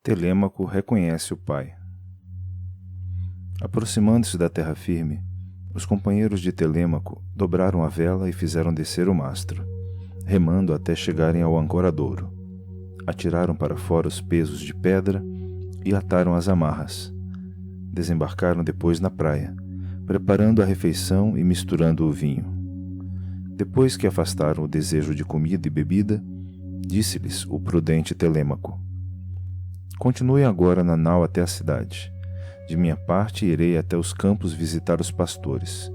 Telêmaco reconhece o pai. Aproximando-se da terra firme, os companheiros de Telêmaco dobraram a vela e fizeram descer o mastro, remando até chegarem ao ancoradouro. Atiraram para fora os pesos de pedra e ataram as amarras. Desembarcaram depois na praia, preparando a refeição e misturando o vinho. Depois que afastaram o desejo de comida e bebida, disse-lhes o prudente Telêmaco: Continuem agora na nau até a cidade. De minha parte, irei até os campos visitar os pastores.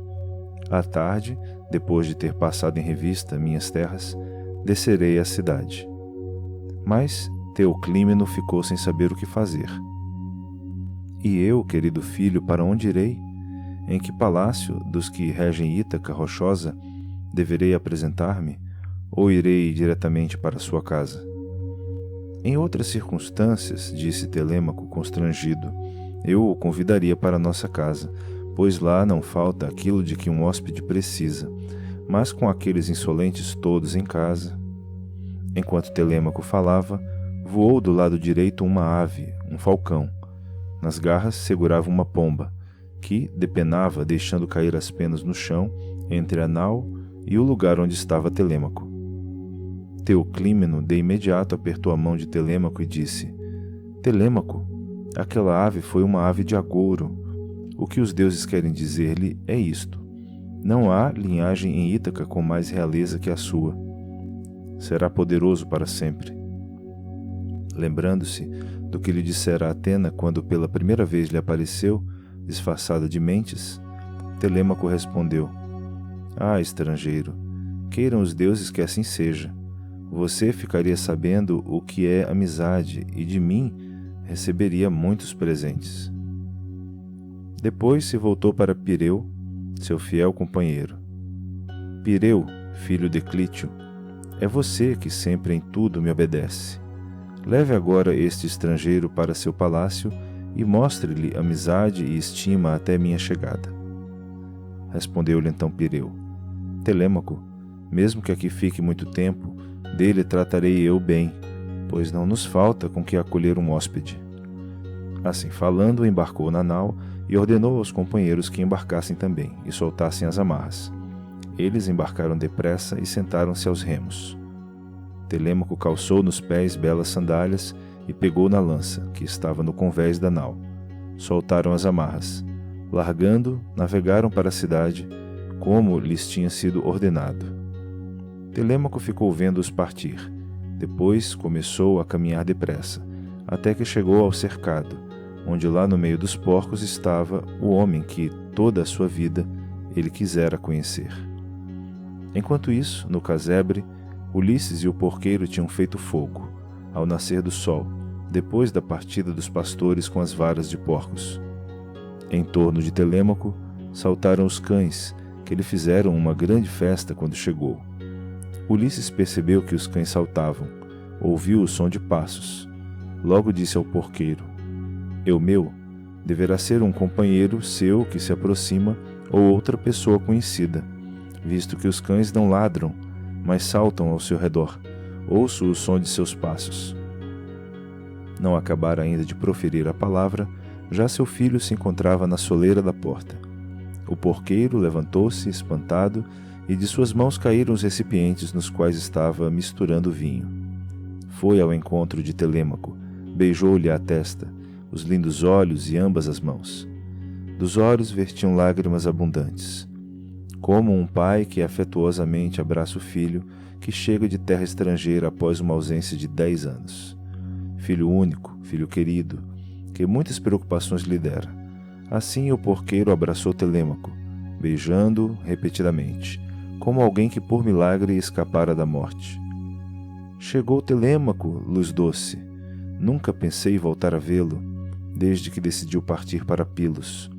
À tarde, depois de ter passado em revista minhas terras, descerei à cidade. Mas Teoclímeno ficou sem saber o que fazer. E eu, querido filho, para onde irei? Em que palácio dos que regem Ítaca rochosa deverei apresentar-me, ou irei diretamente para sua casa? Em outras circunstâncias, disse Telêmaco constrangido, eu o convidaria para nossa casa, pois lá não falta aquilo de que um hóspede precisa, mas com aqueles insolentes todos em casa. Enquanto Telêmaco falava, voou do lado direito uma ave, um falcão. Nas garras segurava uma pomba, que depenava deixando cair as penas no chão, entre a nau e o lugar onde estava Telêmaco. Teoclímeno de imediato apertou a mão de Telêmaco e disse: Telêmaco, aquela ave foi uma ave de agouro. O que os deuses querem dizer-lhe é isto: não há linhagem em Ítaca com mais realeza que a sua. Será poderoso para sempre. Lembrando-se do que lhe dissera Atena quando pela primeira vez lhe apareceu, disfarçada de mentes, Telêmaco respondeu: estrangeiro, queiram os deuses que assim seja. Você ficaria sabendo o que é amizade e de mim receberia muitos presentes. Depois se voltou para Pireu, seu fiel companheiro. Pireu, filho de Clítio, é você que sempre em tudo me obedece. Leve agora este estrangeiro para seu palácio e mostre-lhe amizade e estima até minha chegada. Respondeu-lhe então Pireu: Telêmaco, mesmo que aqui fique muito tempo, dele tratarei eu bem, pois não nos falta com que acolher um hóspede. Assim falando, embarcou na nau e ordenou aos companheiros que embarcassem também e soltassem as amarras. Eles embarcaram depressa e sentaram-se aos remos. Telêmaco calçou nos pés belas sandálias e pegou na lança, que estava no convés da nau. Soltaram as amarras. Largando, navegaram para a cidade, como lhes tinha sido ordenado. Telêmaco ficou vendo-os partir. Depois começou a caminhar depressa, até que chegou ao cercado, onde lá no meio dos porcos estava o homem que, toda a sua vida, ele quisera conhecer. Enquanto isso, no casebre, Ulisses e o porqueiro tinham feito fogo, ao nascer do sol, depois da partida dos pastores com as varas de porcos. Em torno de Telêmaco, saltaram os cães, que lhe fizeram uma grande festa quando chegou. Ulisses percebeu que os cães saltavam, ouviu o som de passos. Logo disse ao porqueiro: Eumeu, deverá ser um companheiro seu que se aproxima ou outra pessoa conhecida, visto que os cães não ladram, mas saltam ao seu redor. Ouço o som de seus passos. Não acabara ainda de proferir a palavra, já seu filho se encontrava na soleira da porta. O porqueiro levantou-se, espantado, e de suas mãos caíram os recipientes nos quais estava misturando vinho. Foi ao encontro de Telêmaco, beijou-lhe a testa, os lindos olhos e ambas as mãos. Dos olhos vertiam lágrimas abundantes. Como um pai que afetuosamente abraça o filho que chega de terra estrangeira após uma ausência de 10 anos. Filho único, filho querido, que muitas preocupações lhe dera. Assim o porqueiro abraçou Telêmaco, beijando-o repetidamente, como alguém que por milagre escapara da morte. Chegou Telêmaco, luz doce. Nunca pensei voltar a vê-lo, desde que decidiu partir para Pilos.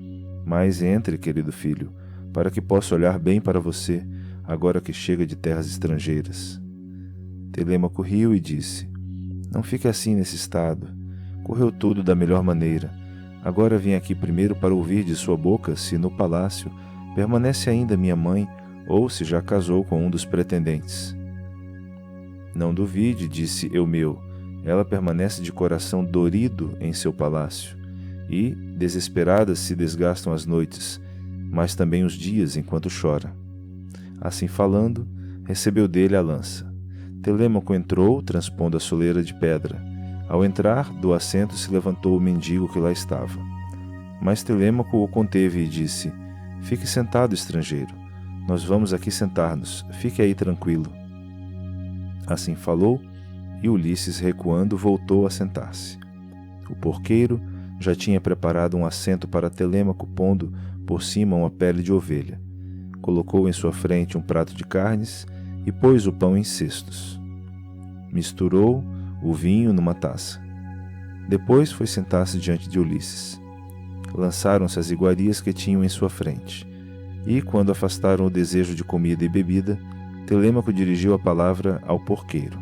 Mas entre, querido filho, para que possa olhar bem para você, agora que chega de terras estrangeiras. Telêmaco riu e disse: Não fique assim nesse estado. Correu tudo da melhor maneira. Agora vim aqui primeiro para ouvir de sua boca se no palácio permanece ainda minha mãe ou se já casou com um dos pretendentes. Não duvide, disse Eumeu, ela permanece de coração dorido em seu palácio, e, desesperadas, se desgastam as noites, mas também os dias enquanto chora. Assim falando, recebeu dele a lança. Telêmaco entrou, transpondo a soleira de pedra. Ao entrar, do assento se levantou o mendigo que lá estava. Mas Telêmaco o conteve e disse: Fique sentado, estrangeiro. Nós vamos aqui sentar-nos. Fique aí tranquilo. Assim falou, e Ulisses, recuando, voltou a sentar-se. O porqueiro já tinha preparado um assento para Telêmaco, pondo por cima uma pele de ovelha. Colocou em sua frente um prato de carnes e pôs o pão em cestos. Misturou o vinho numa taça. Depois foi sentar-se diante de Ulisses. Lançaram-se as iguarias que tinham em sua frente, e, quando afastaram o desejo de comida e bebida, Telêmaco dirigiu a palavra ao porqueiro.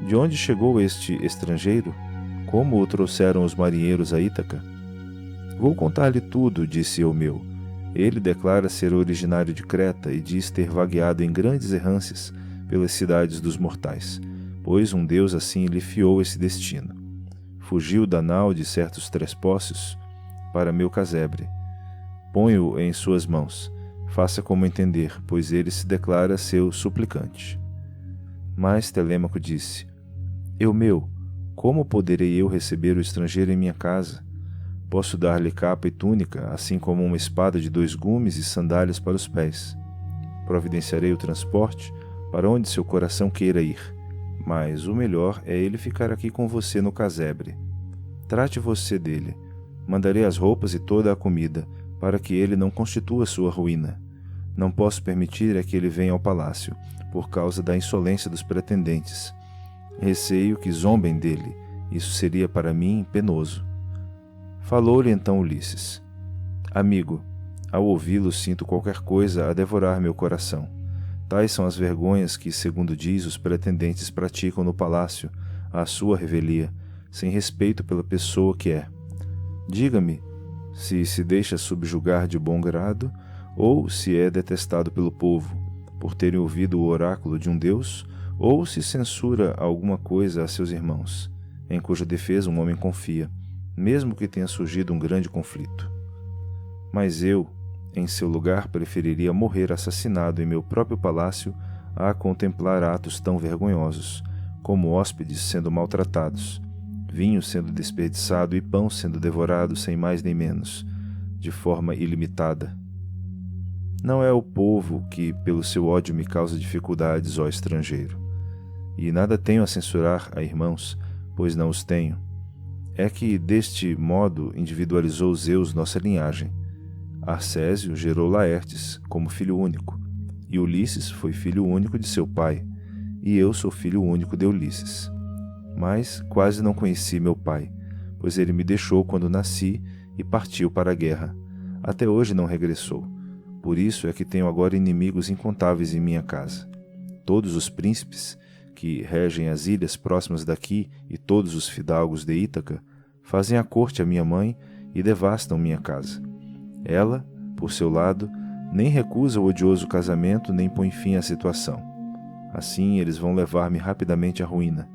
De onde chegou este estrangeiro? Como o trouxeram os marinheiros a Ítaca? Vou contar-lhe tudo, disse Eumeu. Ele declara ser originário de Creta e diz ter vagueado em grandes errâncias pelas cidades dos mortais, pois um deus assim lhe fiou esse destino. Fugiu da nau de certos trespócios para meu casebre. Ponho-o em suas mãos. Faça como entender, pois ele se declara seu suplicante. Mas Telêmaco disse: Eumeu, como poderei eu receber o estrangeiro em minha casa? Posso dar-lhe capa e túnica, assim como uma espada de 2 gumes e sandálias para os pés. Providenciarei o transporte para onde seu coração queira ir, mas o melhor é ele ficar aqui com você no casebre. Trate você dele. Mandarei as roupas e toda a comida, para que ele não constitua sua ruína. Não posso permitir que ele venha ao palácio, por causa da insolência dos pretendentes. Receio que zombem dele. Isso seria para mim penoso. Falou-lhe então Ulisses: Amigo, ao ouvi-lo sinto qualquer coisa a devorar meu coração. Tais são as vergonhas que, segundo diz, os pretendentes praticam no palácio, à sua revelia, sem respeito pela pessoa que é. Diga-me se deixa subjugar de bom grado, ou se é detestado pelo povo, por terem ouvido o oráculo de um deus, ou se censura alguma coisa a seus irmãos, em cuja defesa um homem confia, mesmo que tenha surgido um grande conflito. Mas eu, em seu lugar, preferiria morrer assassinado em meu próprio palácio a contemplar atos tão vergonhosos, como hóspedes sendo maltratados, vinho sendo desperdiçado e pão sendo devorado sem mais nem menos, de forma ilimitada. Não é o povo que, pelo seu ódio, me causa dificuldades, ó estrangeiro. E nada tenho a censurar a irmãos, pois não os tenho. É que, deste modo, individualizou Zeus nossa linhagem. Arcésio gerou Laertes como filho único, e Ulisses foi filho único de seu pai, e eu sou filho único de Ulisses. Mas quase não conheci meu pai, pois ele me deixou quando nasci e partiu para a guerra. Até hoje não regressou. Por isso é que tenho agora inimigos incontáveis em minha casa. Todos os príncipes que regem as ilhas próximas daqui e todos os fidalgos de Ítaca fazem a corte à minha mãe e devastam minha casa. Ela, por seu lado, nem recusa o odioso casamento nem põe fim à situação. Assim eles vão levar-me rapidamente à ruína.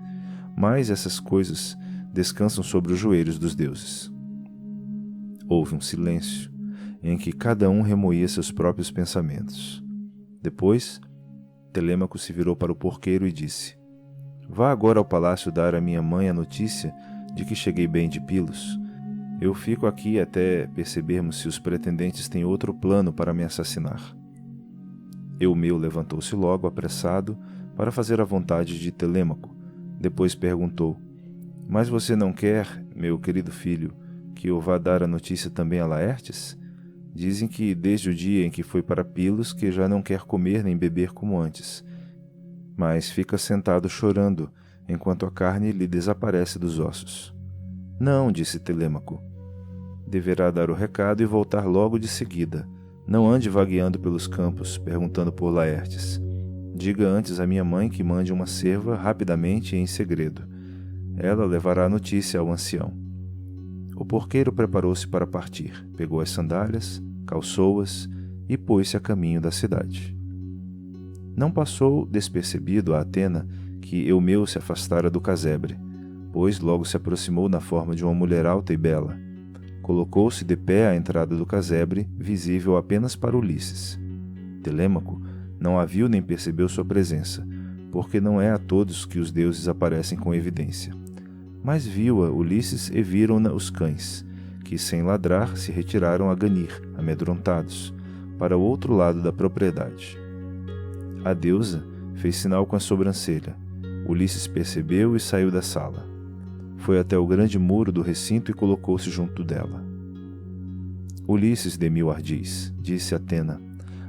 Mas essas coisas descansam sobre os joelhos dos deuses. Houve um silêncio, em que cada um remoía seus próprios pensamentos. Depois, Telêmaco se virou para o porqueiro e disse: Vá agora ao palácio dar à minha mãe a notícia de que cheguei bem de Pilos. Eu fico aqui até percebermos se os pretendentes têm outro plano para me assassinar. Eumeu levantou-se logo, apressado, para fazer a vontade de Telêmaco. Depois perguntou: Mas você não quer, meu querido filho, que eu vá dar a notícia também a Laertes? Dizem que desde o dia em que foi para Pilos que já não quer comer nem beber como antes, mas fica sentado chorando, enquanto a carne lhe desaparece dos ossos. Não, disse Telêmaco. Deverá dar o recado e voltar logo de seguida. Não ande vagueando pelos campos, perguntando por Laertes. Diga antes à minha mãe que mande uma serva rapidamente e em segredo. Ela levará a notícia ao ancião. O porqueiro preparou-se para partir, pegou as sandálias, calçou-as e pôs-se a caminho da cidade. Não passou despercebido a Atena que Eumeu se afastara do casebre. pois logo se aproximou na forma de uma mulher alta e bela. Colocou-se de pé à entrada do casebre, visível apenas para Ulisses. Telêmaco não a viu nem percebeu sua presença, porque não é a todos que os deuses aparecem com evidência. Mas viu-a Ulisses e viram-na os cães, que sem ladrar se retiraram a ganir, amedrontados, para o outro lado da propriedade. A deusa fez sinal com a sobrancelha. Ulisses percebeu e saiu da sala. Foi até o grande muro do recinto e colocou-se junto dela. Ulisses de mil ardis, disse Atena,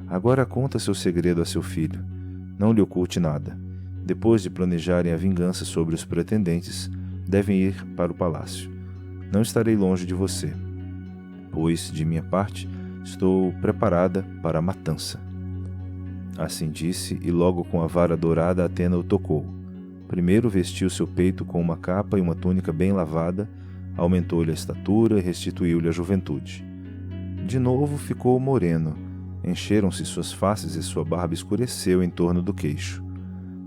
agora conta seu segredo a seu filho. Não lhe oculte nada. Depois de planejarem a vingança sobre os pretendentes, devem ir para o palácio. Não estarei longe de você, pois, de minha parte, estou preparada para a matança. Assim disse, e logo com a vara dourada Atena o tocou. Primeiro vestiu seu peito com uma capa e uma túnica bem lavada, aumentou-lhe a estatura e restituiu-lhe a juventude. De novo ficou moreno, encheram-se suas faces e sua barba escureceu em torno do queixo.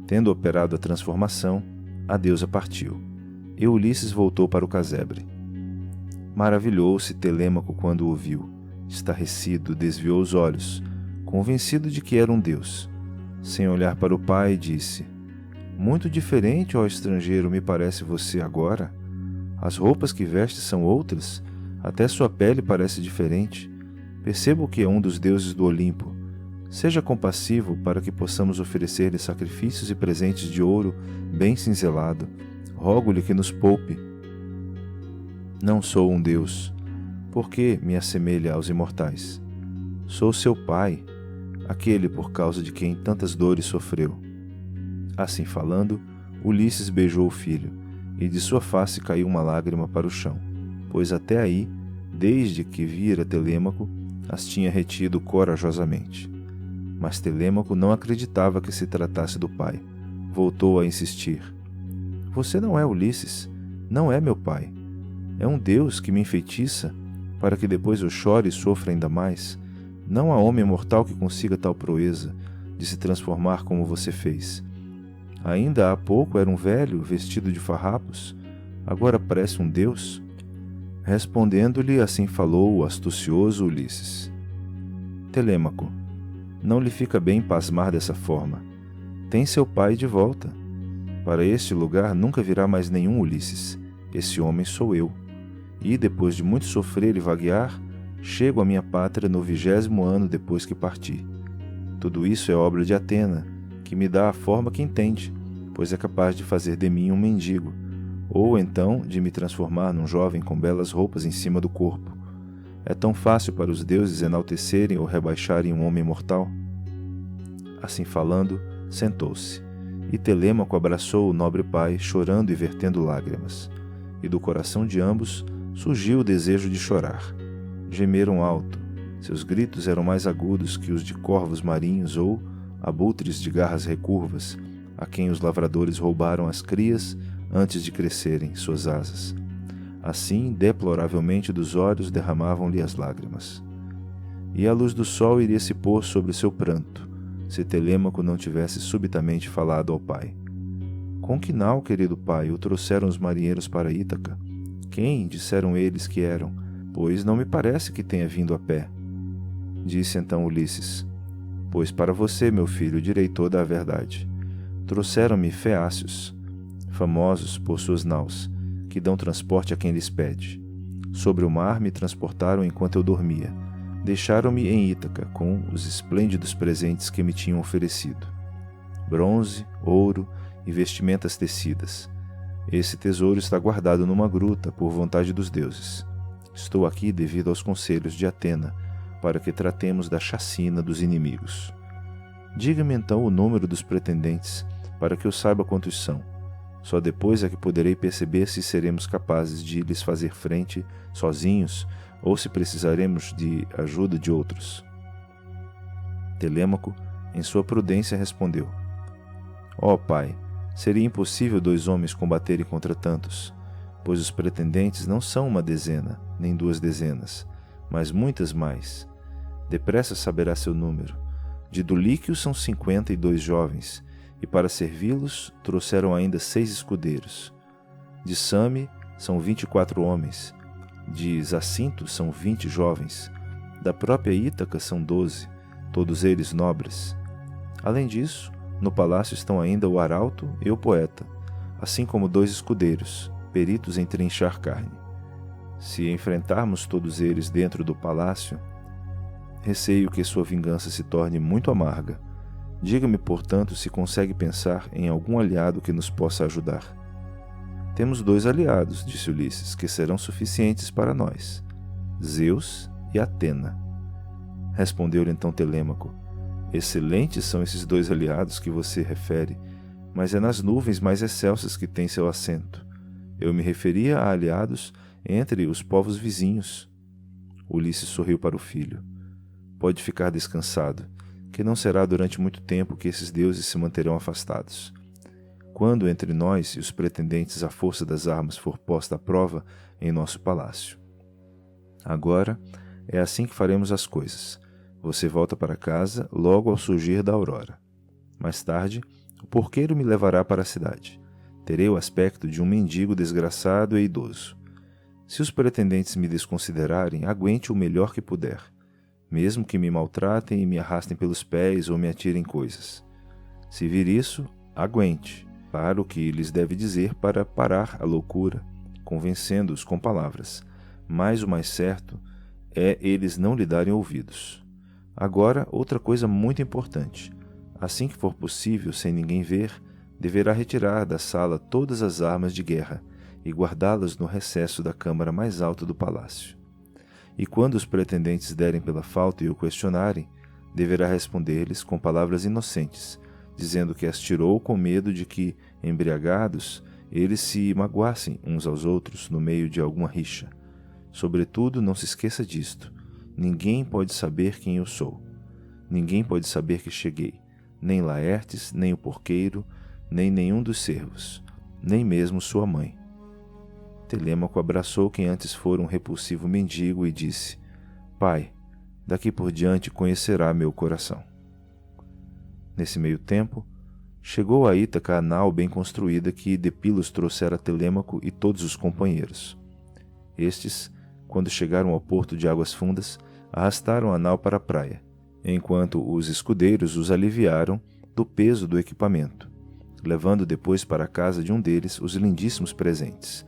Tendo operado a transformação, a deusa partiu, e Ulisses voltou para o casebre. Maravilhou-se Telêmaco quando o viu. Estarrecido, desviou os olhos, convencido de que era um deus. Sem olhar para o pai, disse: muito diferente, ó estrangeiro, me parece você agora. As roupas que veste são outras, até sua pele parece diferente. Percebo que é um dos deuses do Olimpo. Seja compassivo para que possamos oferecer-lhe sacrifícios e presentes de ouro bem cinzelado. Rogo-lhe que nos poupe. Não sou um deus. Por que me assemelha aos imortais? Sou seu pai, aquele por causa de quem tantas dores sofreu. Assim falando, Ulisses beijou o filho, e de sua face caiu uma lágrima para o chão, pois até aí, desde que vira Telêmaco, as tinha retido corajosamente. Mas Telêmaco não acreditava que se tratasse do pai. Voltou a insistir. Você não é Ulisses, não é meu pai. É um deus que me enfeitiça, para que depois eu chore e sofra ainda mais. Não há homem mortal que consiga tal proeza, de se transformar como você fez. Ainda há pouco era um velho, vestido de farrapos, agora parece um deus? Respondendo-lhe, assim falou o astucioso Ulisses. Telêmaco, não lhe fica bem pasmar dessa forma. Tem seu pai de volta. Para este lugar nunca virá mais nenhum Ulisses. Esse homem sou eu. E, depois de muito sofrer e vaguear, chego à minha pátria no 20º ano depois que parti. Tudo isso é obra de Atena, que me dá a forma que entende, pois é capaz de fazer de mim um mendigo, ou então de me transformar num jovem com belas roupas em cima do corpo. É tão fácil para os deuses enaltecerem ou rebaixarem um homem mortal? Assim falando, sentou-se, e Telêmaco abraçou o nobre pai, chorando e vertendo lágrimas. E do coração de ambos surgiu o desejo de chorar. Gemeram alto, seus gritos eram mais agudos que os de corvos marinhos ou abutres de garras recurvas, a quem os lavradores roubaram as crias antes de crescerem suas asas. Assim, deploravelmente dos olhos derramavam-lhe as lágrimas. E a luz do sol iria se pôr sobre o seu pranto, se Telêmaco não tivesse subitamente falado ao pai. Com que nau, querido pai, o trouxeram os marinheiros para Ítaca? Quem, disseram eles que eram, pois não me parece que tenha vindo a pé. Disse então Ulisses: pois para você, meu filho, direi toda a verdade. Trouxeram-me feácios, famosos por suas naus, que dão transporte a quem lhes pede. Sobre o mar me transportaram enquanto eu dormia. Deixaram-me em Ítaca com os esplêndidos presentes que me tinham oferecido: bronze, ouro e vestimentas tecidas. Esse tesouro está guardado numa gruta por vontade dos deuses. Estou aqui devido aos conselhos de Atena, para que tratemos da chacina dos inimigos. Diga-me então o número dos pretendentes, para que eu saiba quantos são. Só depois é que poderei perceber se seremos capazes de lhes fazer frente sozinhos ou se precisaremos de ajuda de outros. Telêmaco, em sua prudência, respondeu: ó pai, seria impossível 2 homens combaterem contra tantos, pois os pretendentes não são 1 dezena, nem 2 dezenas, mas muitas mais. Depressa saberá seu número. De Duliquio são 52 jovens, e para servi-los trouxeram ainda 6 escudeiros. De Same são 24 homens. De Zacinto são 20 jovens. Da própria Ítaca são 12, todos eles nobres. Além disso, no palácio estão ainda o arauto e o poeta, assim como 2 escudeiros, peritos em trinchar carne. Se enfrentarmos todos eles dentro do palácio, receio que sua vingança se torne muito amarga. Diga-me, portanto, se consegue pensar em algum aliado que nos possa ajudar. Temos 2 aliados, disse Ulisses, que serão suficientes para nós: Zeus e Atena. Respondeu-lhe então Telêmaco: excelentes são esses 2 aliados que você refere, mas é nas nuvens mais excelsas que tem seu assento. Eu me referia a aliados entre os povos vizinhos. Ulisses sorriu para o filho. Pode ficar descansado, que não será durante muito tempo que esses deuses se manterão afastados. Quando entre nós e os pretendentes à força das armas for posta à prova em nosso palácio. Agora é assim que faremos as coisas. Você volta para casa logo ao surgir da aurora. Mais tarde, o porqueiro me levará para a cidade. Terei o aspecto de um mendigo desgraçado e idoso. Se os pretendentes me desconsiderarem, aguente o melhor que puder, mesmo que me maltratem e me arrastem pelos pés ou me atirem coisas. Se vir isso, aguente. Para o que lhes deve dizer para parar a loucura, convencendo-os com palavras, mas o mais certo é eles não lhe darem ouvidos. Agora, outra coisa muito importante. Assim que for possível, sem ninguém ver, deverá retirar da sala todas as armas de guerra e guardá-las no recesso da câmara mais alta do palácio. E quando os pretendentes derem pela falta e o questionarem, deverá responder-lhes com palavras inocentes, dizendo que as tirou com medo de que, embriagados, eles se magoassem uns aos outros no meio de alguma rixa. Sobretudo, não se esqueça disto: ninguém pode saber quem eu sou. Ninguém pode saber que cheguei, nem Laertes, nem o porqueiro, nem nenhum dos servos, nem mesmo sua mãe. Telêmaco abraçou quem antes fora um repulsivo mendigo e disse: Pai, daqui por diante conhecerá meu coração. Nesse meio tempo, chegou a Ítaca a nau bem construída que Depilos trouxera a Telêmaco e todos os companheiros. Estes, quando chegaram ao porto de águas fundas, arrastaram a nau para a praia, enquanto os escudeiros os aliviaram do peso do equipamento, levando depois para a casa de um deles os lindíssimos presentes.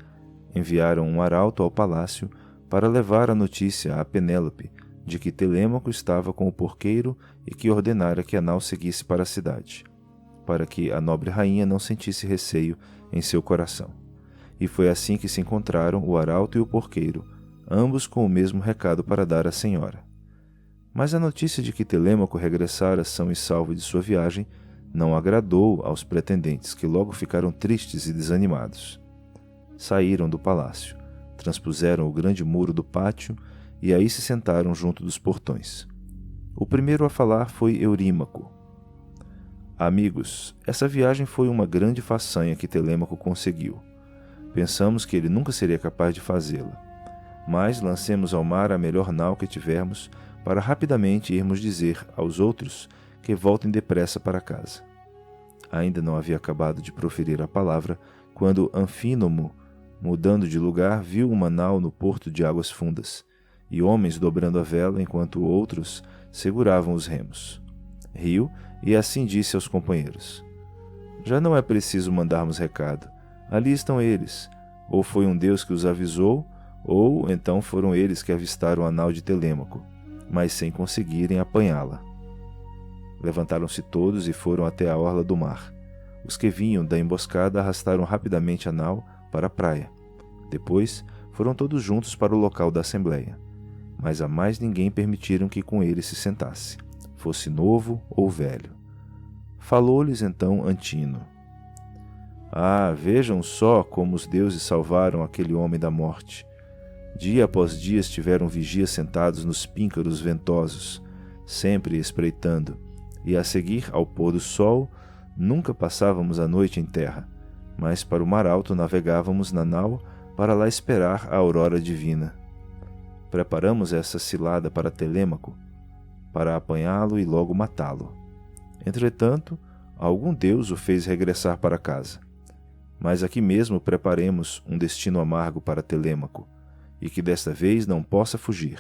Enviaram um arauto ao palácio para levar a notícia a Penélope de que Telêmaco estava com o porqueiro e que ordenara que a nau seguisse para a cidade, para que a nobre rainha não sentisse receio em seu coração. E foi assim que se encontraram o arauto e o porqueiro, ambos com o mesmo recado para dar à senhora. Mas a notícia de que Telêmaco regressara são e salvo de sua viagem não agradou aos pretendentes, que logo ficaram tristes e desanimados. Saíram do palácio, transpuseram o grande muro do pátio e aí se sentaram junto dos portões. O primeiro a falar foi Eurímaco. Amigos, essa viagem foi uma grande façanha que Telêmaco conseguiu. Pensamos que ele nunca seria capaz de fazê-la. Mas lancemos ao mar a melhor nau que tivermos para rapidamente irmos dizer aos outros que voltem depressa para casa. Ainda não havia acabado de proferir a palavra quando Anfínomo, mudando de lugar, viu uma nau no porto de águas fundas e homens dobrando a vela enquanto outros seguravam os remos. Riu e assim disse aos companheiros: Já não é preciso mandarmos recado. Ali estão eles. Ou foi um deus que os avisou, ou então foram eles que avistaram a nau de Telêmaco, mas sem conseguirem apanhá-la. Levantaram-se todos e foram até a orla do mar. Os que vinham da emboscada arrastaram rapidamente a nau para a praia. Depois foram todos juntos para o local da assembleia, mas a mais ninguém permitiram que com eles se sentasse, fosse novo ou velho. Falou-lhes então Antino: Ah, vejam só como os deuses salvaram aquele homem da morte. Dia após dia estiveram vigias sentados nos píncaros ventosos, sempre espreitando, e a seguir ao pôr do sol, nunca passávamos a noite em terra, mas para o mar alto navegávamos na nau para lá esperar a aurora divina. Preparamos essa cilada para Telêmaco, para apanhá-lo e logo matá-lo. Entretanto, algum deus o fez regressar para casa. Mas aqui mesmo preparemos um destino amargo para Telêmaco, e que desta vez não possa fugir.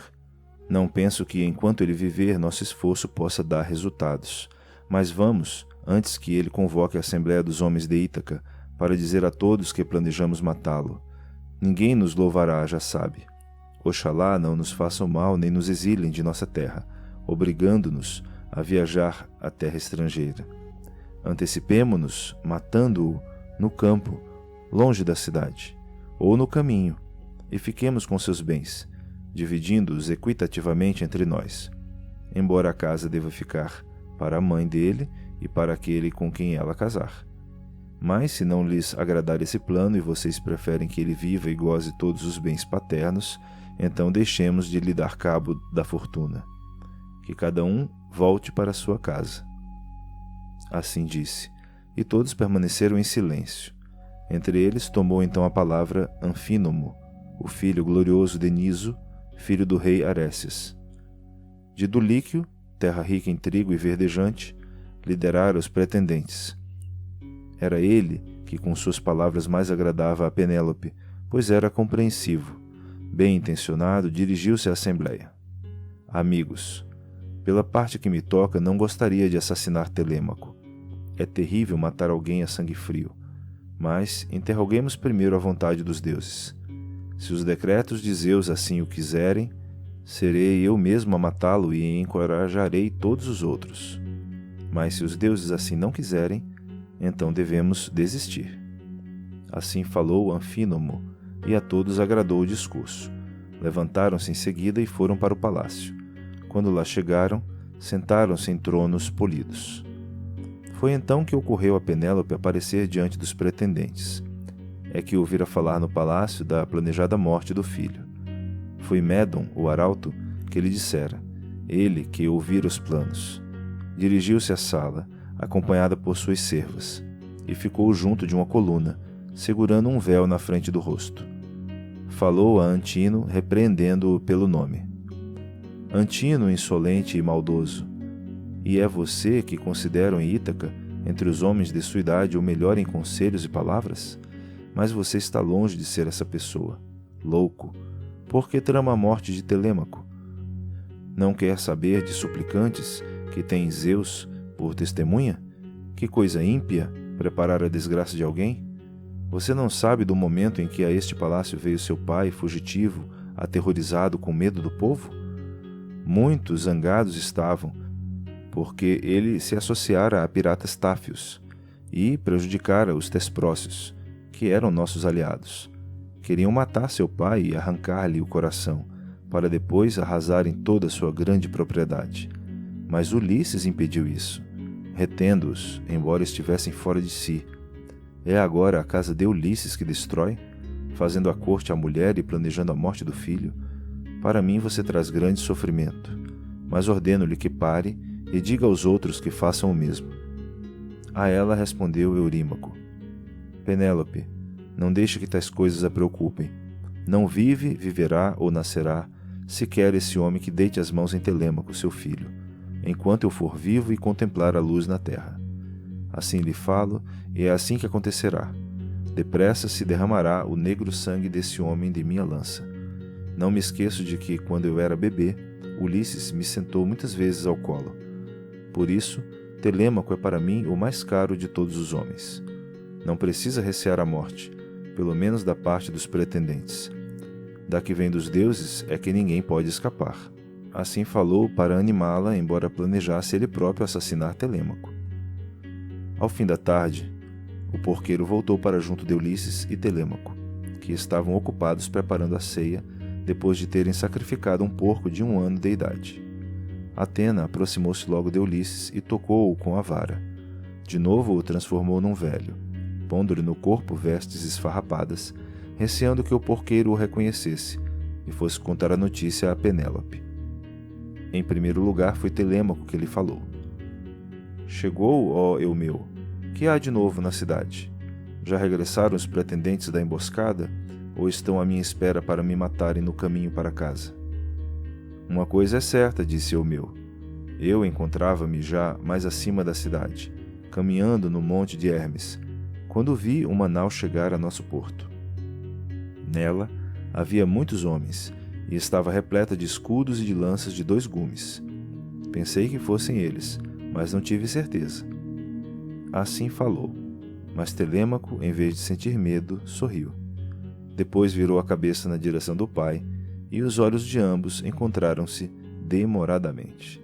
Não penso que enquanto ele viver nosso esforço possa dar resultados, mas vamos, antes que ele convoque a Assembleia dos Homens de Ítaca, para dizer a todos que planejamos matá-lo. Ninguém nos louvará, já sabe. Oxalá não nos façam mal nem nos exilem de nossa terra, obrigando-nos a viajar à terra estrangeira. Antecipemo-nos, matando-o no campo, longe da cidade, ou no caminho, e fiquemos com seus bens, dividindo-os equitativamente entre nós, embora a casa deva ficar para a mãe dele e para aquele com quem ela casar. Mas se não lhes agradar esse plano e vocês preferem que ele viva e goze todos os bens paternos, então deixemos de lhe dar cabo da fortuna. Que cada um volte para sua casa. Assim disse, e todos permaneceram em silêncio. Entre eles tomou então a palavra Anfínomo, o filho glorioso de Niso, filho do rei Arécias. De Dulíquio, terra rica em trigo e verdejante, liderara os pretendentes. Era ele que com suas palavras mais agradava a Penélope, pois era compreensivo. Bem intencionado, dirigiu-se à Assembleia. Amigos, pela parte que me toca, não gostaria de assassinar Telêmaco. É terrível matar alguém a sangue frio, mas interroguemos primeiro a vontade dos deuses. Se os decretos de Zeus assim o quiserem, serei eu mesmo a matá-lo e encorajarei todos os outros. Mas se os deuses assim não quiserem, então devemos desistir. Assim falou Anfínomo, e a todos agradou o discurso. Levantaram-se em seguida e foram para o palácio. Quando lá chegaram, sentaram-se em tronos polidos. Foi então que ocorreu a Penélope aparecer diante dos pretendentes. É que ouvira falar no palácio da planejada morte do filho. Foi Médon, o arauto, que lhe dissera, ele que ouvira os planos. Dirigiu-se à sala, acompanhada por suas servas, e ficou junto de uma coluna, segurando um véu na frente do rosto. Falou a Antino, repreendendo-o pelo nome. Antino, insolente e maldoso, e é você que consideram em Ítaca, entre os homens de sua idade, o melhor em conselhos e palavras? Mas você está longe de ser essa pessoa. Louco, por que trama a morte de Telêmaco? Não quer saber de suplicantes que tem Zeus por testemunha? Que coisa ímpia preparar a desgraça de alguém? Você não sabe do momento em que a este palácio veio seu pai, fugitivo, aterrorizado com medo do povo? Muitos zangados estavam, porque ele se associara a piratas táfios e prejudicara os tesprócios, que eram nossos aliados. Queriam matar seu pai e arrancar-lhe o coração, para depois arrasarem toda a sua grande propriedade. Mas Ulisses impediu isso, retendo-os, embora estivessem fora de si. É agora a casa de Ulisses que destrói, fazendo a corte à mulher e planejando a morte do filho. Para mim você traz grande sofrimento, mas ordeno-lhe que pare e diga aos outros que façam o mesmo. A ela respondeu Eurímaco: Penélope, não deixe que tais coisas a preocupem. Não vive, viverá ou nascerá, sequer esse homem que deite as mãos em Telêmaco, seu filho, enquanto eu for vivo e contemplar a luz na terra. Assim lhe falo, e é assim que acontecerá. Depressa se derramará o negro sangue desse homem de minha lança. Não me esqueço de que, quando eu era bebê, Ulisses me sentou muitas vezes ao colo. Por isso, Telêmaco é para mim o mais caro de todos os homens. Não precisa recear a morte, pelo menos da parte dos pretendentes. Da que vem dos deuses é que ninguém pode escapar. Assim falou para animá-la, embora planejasse ele próprio assassinar Telêmaco. Ao fim da tarde, o porqueiro voltou para junto de Ulisses e Telêmaco, que estavam ocupados preparando a ceia depois de terem sacrificado um porco de 1 ano de idade. Atena aproximou-se logo de Ulisses e tocou-o com a vara. De novo o transformou num velho, pondo-lhe no corpo vestes esfarrapadas, receando que o porqueiro o reconhecesse e fosse contar a notícia a Penélope. Em primeiro lugar foi Telêmaco que lhe falou. Chegou, ó Eumeu, que há de novo na cidade? Já regressaram os pretendentes da emboscada, ou estão à minha espera para me matarem no caminho para casa? Uma coisa é certa, disse Eumeu. Eu encontrava-me já mais acima da cidade, caminhando no monte de Hermes, quando vi uma nau chegar a nosso porto. Nela havia muitos homens, e estava repleta de escudos e de lanças de 2 gumes. Pensei que fossem eles, mas não tive certeza. Assim falou, mas Telêmaco, em vez de sentir medo, sorriu. Depois virou a cabeça na direção do pai, e os olhos de ambos encontraram-se demoradamente.